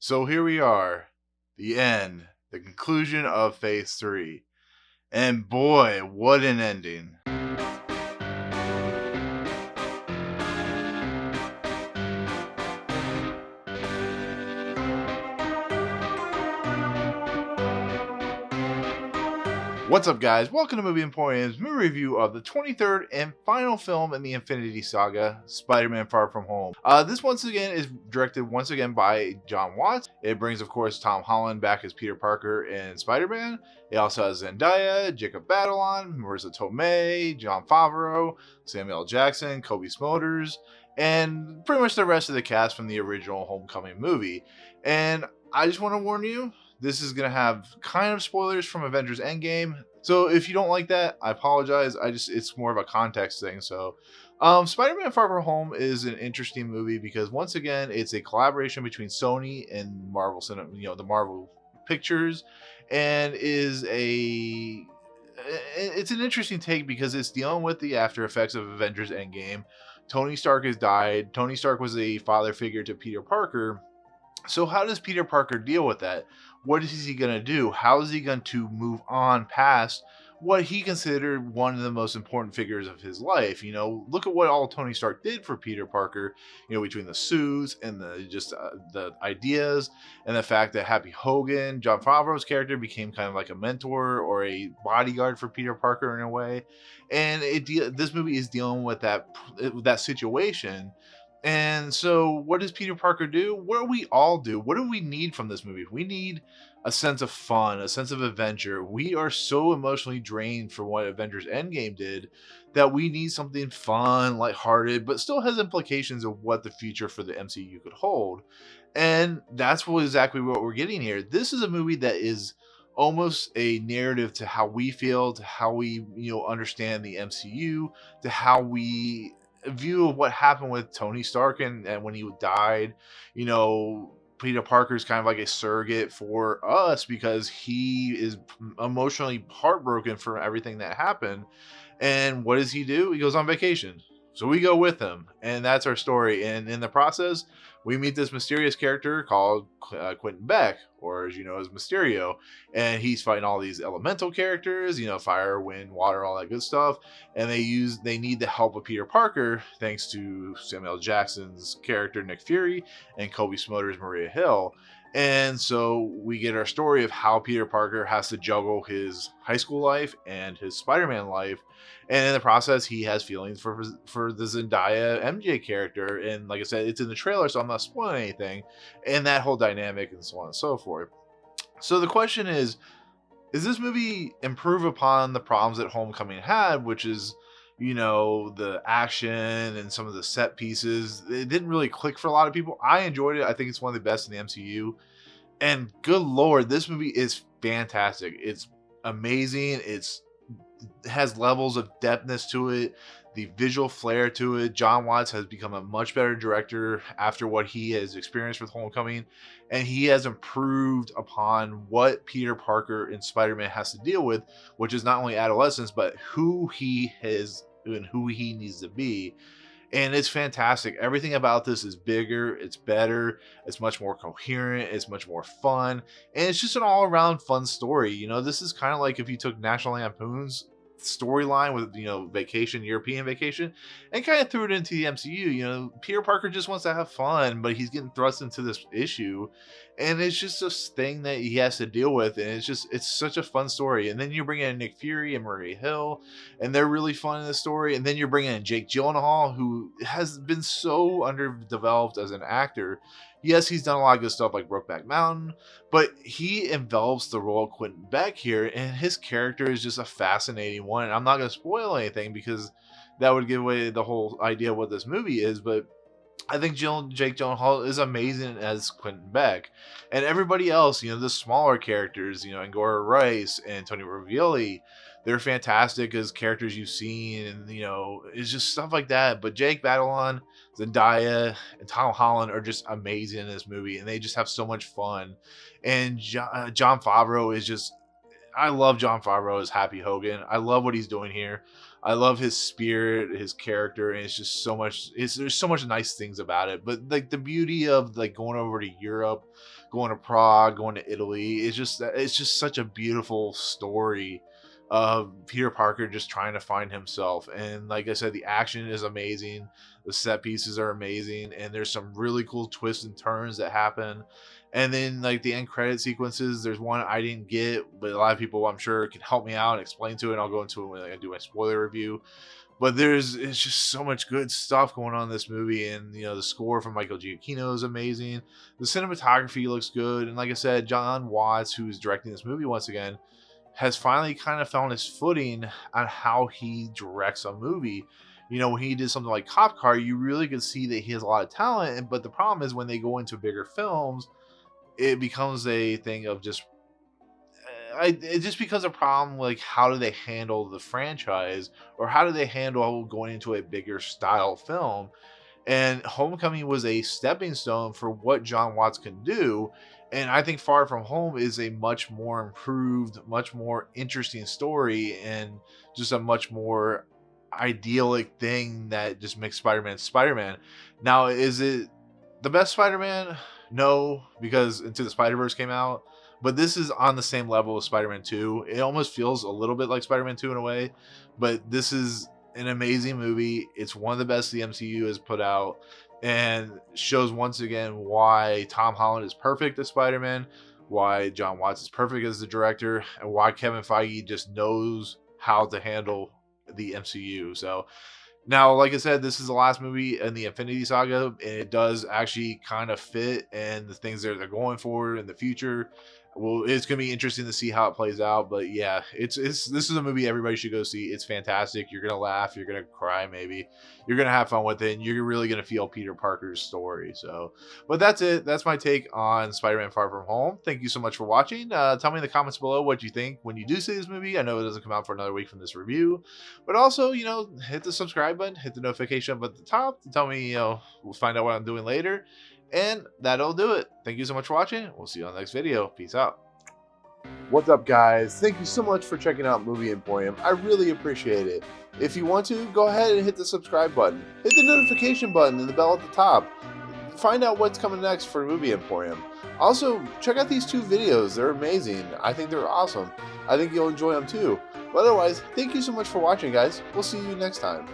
So here we are, the end, the conclusion of Phase 3. And boy, what an ending. What's up, guys? Welcome to Movie Emporium's movie review of the 23rd and final film in the Infinity Saga, Spider-Man Far From Home. This once again is directed by Jon Watts. It brings, of course, Tom Holland back as Peter Parker and Spider-Man. It also has Zendaya, Jacob Batalon, Marisa Tomei, Jon Faverau, Samuel L. Jackson, Cobie Smulders, and pretty much the rest of the cast from the original Homecoming movie. And I just want to warn you, this is going to have kind of spoilers from Avengers Endgame. So if you don't like that, I apologize. It's more of a context thing. So Spider-Man Far From Home is an interesting movie because once again, it's a collaboration between Sony and Marvel Cinema, the Marvel Pictures, and it's an interesting take because it's dealing with the after effects of Avengers Endgame. Tony Stark has died. Tony Stark was a father figure to Peter Parker. So how does Peter Parker deal with that? What is he going to do? How is he going to move on past what he considered one of the most important figures of his life? Look at what all Tony Stark did for Peter Parker, between the suits and the ideas and the fact that Happy Hogan, Jon Favreau's character, became kind of like a mentor or a bodyguard for Peter Parker in a way. And this movie is dealing with that situation. And so, what does Peter Parker do? What do we all do? What do we need from this movie? We need a sense of fun, a sense of adventure. We are so emotionally drained from what Avengers Endgame did that we need something fun, lighthearted, but still has implications of what the future for the MCU could hold. And that's exactly what we're getting here. This is a movie that is almost a narrative to how we feel, to how we, understand the MCU, to how we view of what happened with Tony Stark and when he died. Peter Parker's kind of like a surrogate for us because he is emotionally heartbroken for everything that happened. And what does he do? He goes on vacation. So we go with him, and that's our story. And in the process, we meet this mysterious character called Quentin Beck, or as you know, as Mysterio. And he's fighting all these elemental characters, fire, wind, water, all that good stuff. And they need the help of Peter Parker, thanks to Samuel L. Jackson's character Nick Fury and Cobie Smulders' Maria Hill. And so we get our story of how Peter Parker has to juggle his high school life and his Spider-Man life. And in the process, he has feelings for the Zendaya MJ character. And like I said, it's in the trailer, so I'm not spoiling anything. And that whole dynamic and so on and so forth. So the question is this movie improve upon the problems that Homecoming had, which is, the action and some of the set pieces? It didn't really click for a lot of people. I enjoyed it. I think it's one of the best in the MCU. And good Lord, this movie is fantastic. It's amazing. It has levels of depthness to it, the visual flair to it. Jon Watts has become a much better director after what he has experienced with Homecoming, and he has improved upon what Peter Parker and Spider-Man has to deal with, which is not only adolescence, but who he is and who he needs to be. And it's fantastic. Everything about this is bigger, it's better, it's much more coherent, it's much more fun, and it's just an all-around fun story. This is kind of like if you took National Lampoon's storyline with European Vacation, and kind of threw it into the MCU. Peter Parker just wants to have fun, but he's getting thrust into this issue, and it's just this thing that he has to deal with, and it's such a fun story. And then you bring in Nick Fury and Maria Hill, and they're really fun in the story. And then you're bringing in Jake Gyllenhaal, who has been so underdeveloped as an actor. Yes, he's done a lot of good stuff like Brokeback Mountain, but he envelops the role of Quentin Beck here, and his character is just a fascinating one. And I'm not going to spoil anything because that would give away the whole idea of what this movie is, but I think Jake Gyllenhaal is amazing as Quentin Beck. And everybody else, the smaller characters, Angourie Rice and Tony Ravioli, they're fantastic as characters you've seen, and it's just stuff like that. But Jake Batalon, Zendaya, and Tom Holland are just amazing in this movie, and they just have so much fun. And Jon Favreau is just I love Jon Favreau as Happy Hogan. I love what he's doing here. I love his spirit, his character, and it's just so much. There's so much nice things about it. But like the beauty of like going over to Europe, going to Prague, going to Italy, it's just such a beautiful story of Peter Parker just trying to find himself. And like I said, the action is amazing, the set pieces are amazing, and there's some really cool twists and turns that happen. And then like the end credit sequences, there's one I didn't get, but a lot of people I'm sure can help me out and explain to it. And I'll go into it when I do my spoiler review. But it's just so much good stuff going on in this movie, and the score from Michael Giacchino is amazing. The cinematography looks good, and like I said, Jon Watts, who's directing this movie once again, has finally kind of found his footing on how he directs a movie. When he did something like Cop Car, you really could see that he has a lot of talent, but the problem is when they go into bigger films, it becomes a thing of just it just becomes a problem. Like, how do they handle the franchise, or how do they handle going into a bigger style film? And Homecoming was a stepping stone for what Jon Watts can do. And I think Far From Home is a much more improved, much more interesting story, and just a much more idyllic thing that just makes Spider-Man Spider-Man. Now, is it the best Spider-Man? No, because Into the Spider-Verse came out. But this is on the same level as Spider-Man 2. It almost feels a little bit like Spider-Man 2 in a way. But this is an amazing movie. It's one of the best the MCU has put out, and shows once again why Tom Holland is perfect as Spider-Man, why Jon Watts is perfect as the director, and why Kevin Feige just knows how to handle the MCU. So now, like I said, this is the last movie in the Infinity Saga, and it does actually kind of fit, and the things that they're going for in the future. Well, it's gonna be interesting to see how it plays out, but yeah, it's this is a movie everybody should go see. It's fantastic. You're gonna laugh, you're gonna cry, maybe you're gonna have fun with it, and you're really gonna feel Peter Parker's story. So, but that's it. That's my take on Spider-Man: Far From Home. Thank you so much for watching. Tell me in the comments below what you think when you do see this movie. I know it doesn't come out for another week from this review, but also hit the subscribe button, hit the notification button at the top to tell me we'll find out what I'm doing later. And that'll do it. Thank you so much for watching. We'll see you on the next video. Peace out. What's up, guys? Thank you so much for checking out Movie Emporium. I really appreciate it. If you want to, go ahead and hit the subscribe button. Hit the notification button and the bell at the top. Find out what's coming next for Movie Emporium. Also, check out these two videos. They're amazing. I think they're awesome. I think you'll enjoy them too. But otherwise, thank you so much for watching, guys. We'll see you next time.